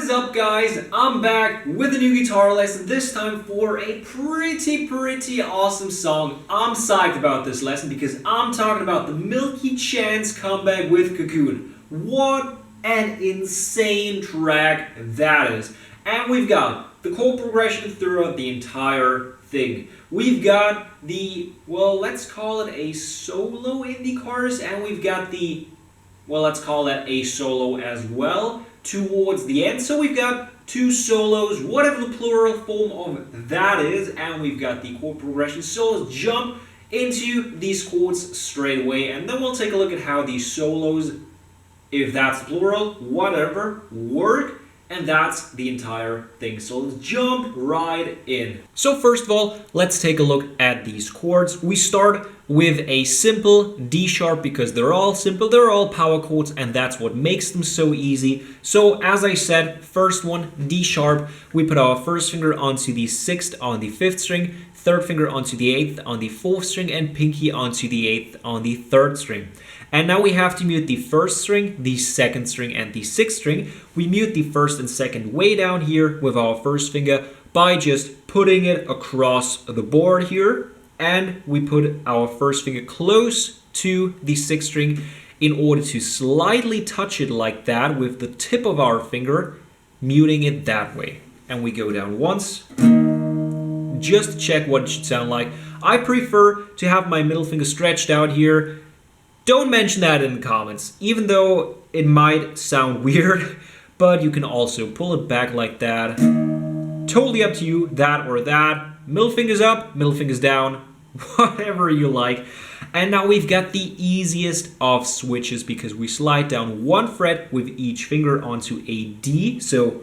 is up, guys? I'm back with a new guitar lesson, this time for a pretty awesome song. I'm psyched about this lesson because I'm talking about the Milky Chance comeback with Cocoon. What an insane track that is. And we've got the chord progression throughout the entire thing. We've got the, well, let's call it a solo in the chorus, and we've got the, well, let's call that a solo as well towards the end. So we've got two solos, whatever the plural form of that is, and we've got the chord progression. So let's jump into these chords straight away, and then we'll take a look at how these solos, if that's plural, whatever, work. And that's the entire thing. So let's jump right in. So first of all, let's take a look at these chords. We start with a simple D sharp because they're all simple, they're all power chords, and that's what makes them so easy. So as I said, first one, D sharp, we put our first finger onto the 6th on the 5th string, third finger onto the 8th on the 4th string, and pinky onto the 8th on the 3rd string. And now we have to mute the 1st string, the 2nd string, and the 6th string. We mute the 1st and 2nd way down here with our first finger by just putting it across the board here. And we put our first finger close to the 6th string in order to slightly touch it like that with the tip of our finger, muting it that way. And we go down once, just to check what it should sound like. I prefer to have my middle finger stretched out here. Don't mention that in the comments, even though it might sound weird, but you can also pull it back like that. Totally up to you, that or that. Middle finger's up, middle finger's down, whatever you like. And now we've got the easiest of switches because we slide down one fret with each finger onto a D. So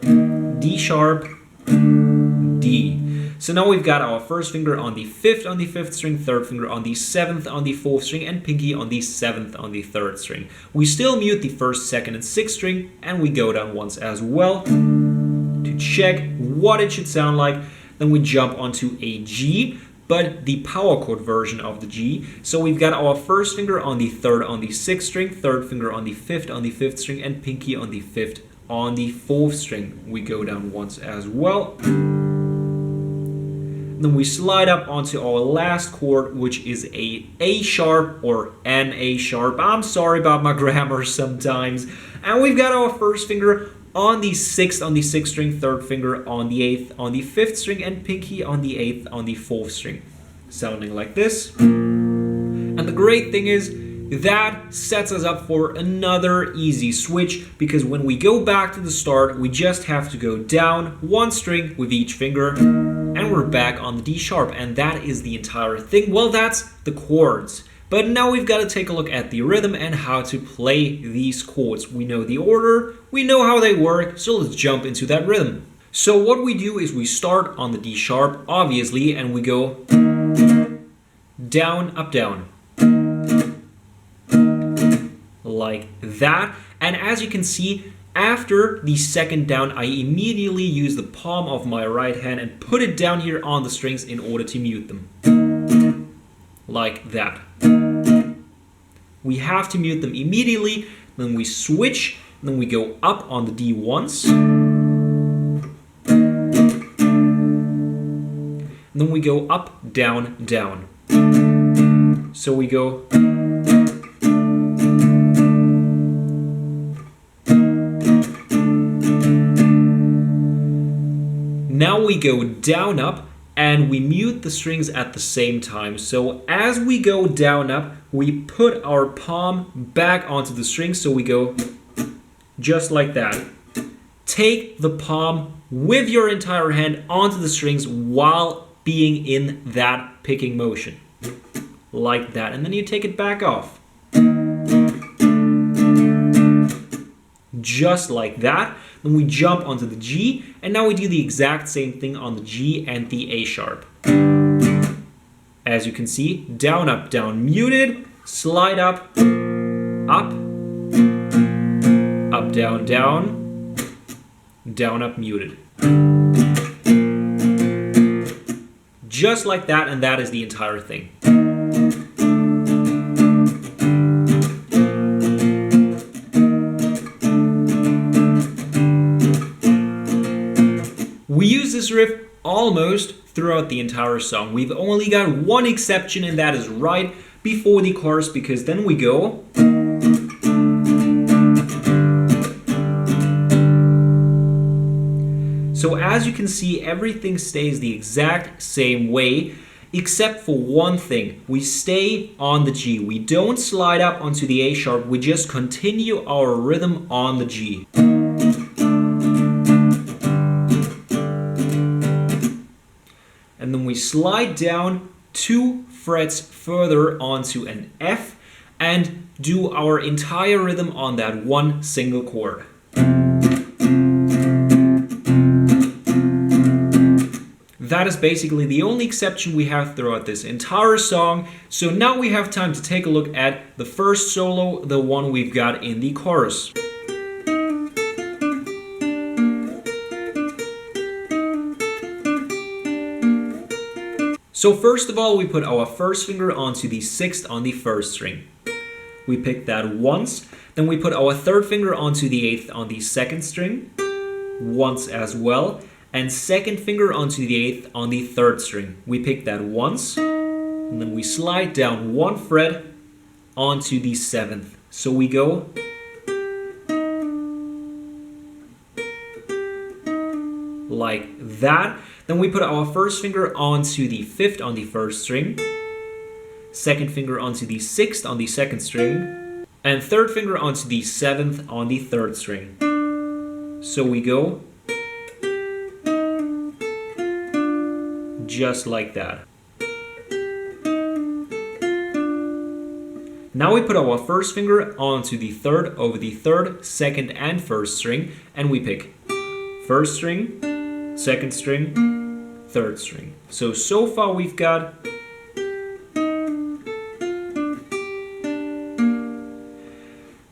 D sharp, D. So now we've got our first finger on the 5th on the 5th string, third finger on the 7th on the 4th string, and pinky on the 7th on the 3rd string. We still mute the 1st, 2nd, and 6th string, and we go down once as well to check what it should sound like. Then we jump onto a G, but the power chord version of the G. So we've got our first finger on the 3rd on the 6th string, third finger on the 5th on the 5th string, and pinky on the 5th on the 4th string. We go down once as well. Then we slide up onto our last chord, which is A sharp or an A sharp. I'm sorry about my grammar sometimes. And we've got our first finger on the 6th on the 6th string, third finger on the 8th on the 5th string, and pinky on the 8th on the 4th string. Sounding like this. And the great thing is, that sets us up for another easy switch because when we go back to the start, we just have to go down one string with each finger and we're back on the D sharp, and that is the entire thing. Well, that's the chords. But now we've got to take a look at the rhythm and how to play these chords. We know the order, we know how they work, so let's jump into that rhythm. So what we do is we start on the D sharp, obviously, and we go down, up, down. Like that. And as you can see, after the second down, I immediately use the palm of my right hand and put it down here on the strings in order to mute them. Like that. We have to mute them immediately, then we switch, then we go up on the D once. And then we go up, down, down. So we go now we go down, up, and we mute the strings at the same time. So as we go down, up, we put our palm back onto the strings. So we go just like that. Take the palm with your entire hand onto the strings while being in that picking motion. Like that. And then you take it back off. Just like that. Then we jump onto the G, and now we do the exact same thing on the G and the A sharp. As you can see, down, up, down, muted, slide up, up, down, down, down, up, muted. Just like that, and that is the entire thing. riff almost throughout the entire song. We've only got one exception, and that is right before the chorus, because then we go. So as you can see, everything stays the exact same way, except for one thing. We stay on the G. We don't slide up onto the A sharp, we just continue our rhythm on the G. And then we slide down 2 frets further onto an F and do our entire rhythm on that one single chord. That is basically the only exception we have throughout this entire song. So now we have time to take a look at the first solo, the one we've got in the chorus. So first of all, we put our first finger onto the 6th on the 1st string. We pick that once, then we put our 3rd finger onto the 8th on the 2nd string, once as well, and 2nd finger onto the 8th on the 3rd string. We pick that once, and then we slide down 1 fret onto the 7th. So we go like that. Then we put our first finger onto the 5th on the 1st string, 2nd finger onto the 6th on the 2nd string, and 3rd finger onto the 7th on the 3rd string. So we go just like that. Now we put our first finger onto the 3rd over the 3rd, 2nd, and 1st string, and we pick 1st string, 2nd string, 3rd string. So far we've got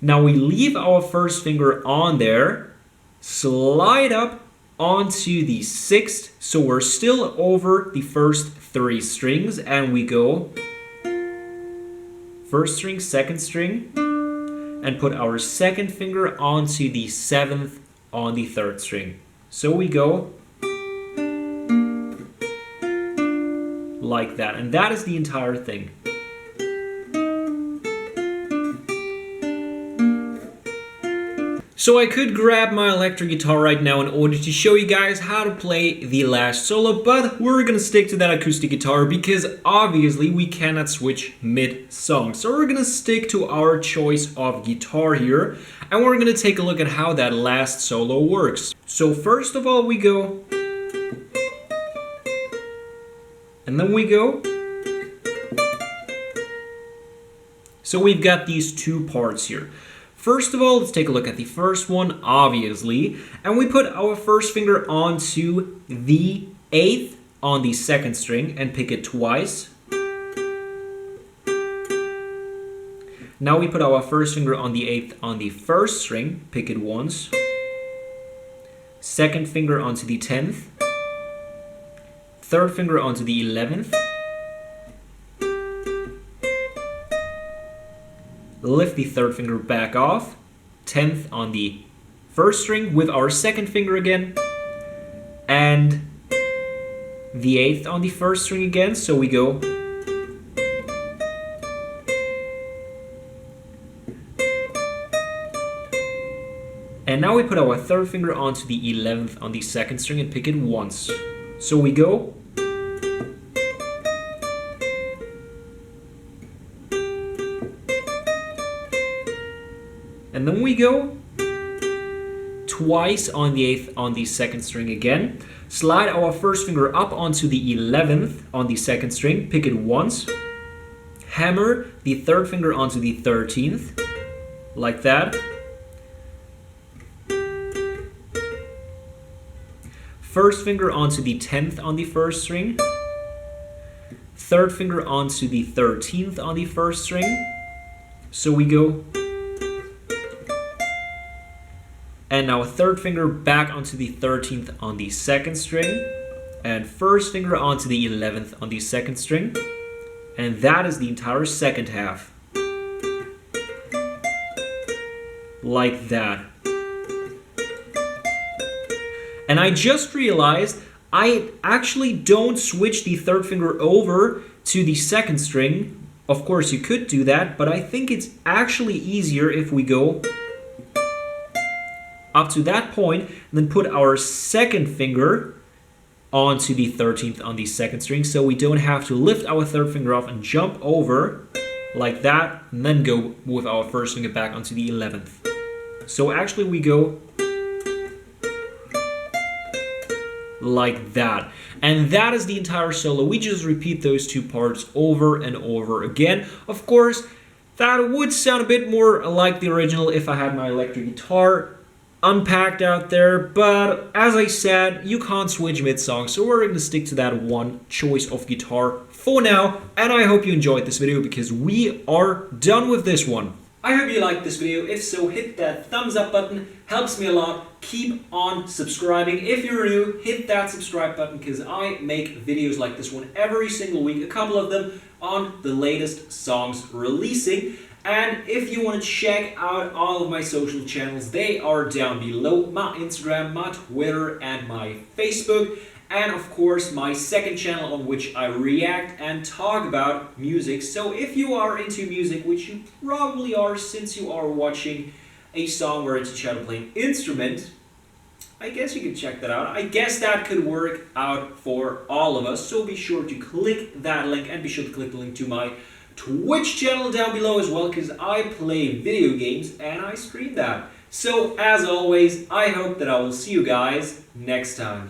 now we leave our first finger on there, slide up onto the 6th, so we're still over the first 3 strings, and we go 1st string, 2nd string, and put our 2nd finger onto the 7th on the 3rd string. So we go like that, and that is the entire thing. So I could grab my electric guitar right now in order to show you guys how to play the last solo, but we're gonna stick to that acoustic guitar because obviously we cannot switch mid-song. So we're gonna stick to our choice of guitar here, and we're gonna take a look at how that last solo works. So first of all we go, and then we go. So we've got these 2 parts here. First of all, let's take a look at the first one, obviously, and we put our first finger onto the 8th on the 2nd string and pick it twice. Now we put our first finger on the 8th on the 1st string, pick it once. 2nd finger onto the 10th. 3rd finger onto the 11th. Lift the 3rd finger back off, 10th on the 1st string with our 2nd finger again, and the 8th on the 1st string again, so we go and now we put our 3rd finger onto the 11th on the 2nd string and pick it once. So we go and then we go twice on the 8th on the 2nd string again. Slide our first finger up onto the 11th on the 2nd string, pick it once. Hammer the 3rd finger onto the 13th, like that. First finger onto the 10th on the 1st string. 3rd finger onto the 13th on the 1st string. So we go. And now a 3rd finger back onto the 13th on the 2nd string, and 1st finger onto the 11th on the 2nd string, and that is the entire 2nd half. Like that. And I just realized I actually don't switch the third finger over to the second string. Of course, you could do that, but I think it's actually easier if we go up to that point and then put our second finger onto the 13th on the second string, so we don't have to lift our third finger off and jump over like that and then go with our first finger back onto the 11th. So actually we go like that. And that is the entire solo. We just repeat those two parts over and over again. Of course, that would sound a bit more like the original if I had my electric guitar unpacked out there, but as I said, you can't switch mid-song, so we're going to stick to that one choice of guitar for now, and I hope you enjoyed this video because we are done with this one. I hope you liked this video. If so, hit that thumbs up button, helps me a lot. Keep on subscribing. If you're new, hit that subscribe button because I make videos like this one every single week, a couple of them on the latest songs releasing. And if you want to check out all of my social channels, they are down below. My Instagram, my Twitter, and my Facebook. And of course, my second channel on which I react and talk about music. So if you are into music, which you probably are since you are watching a song where it's a child playing an instrument, I guess you could check that out. I guess that could work out for all of us. So be sure to click that link and be sure to click the link to my Twitch channel down below as well, because I play video games and I stream that. So as always, I hope that I will see you guys next time.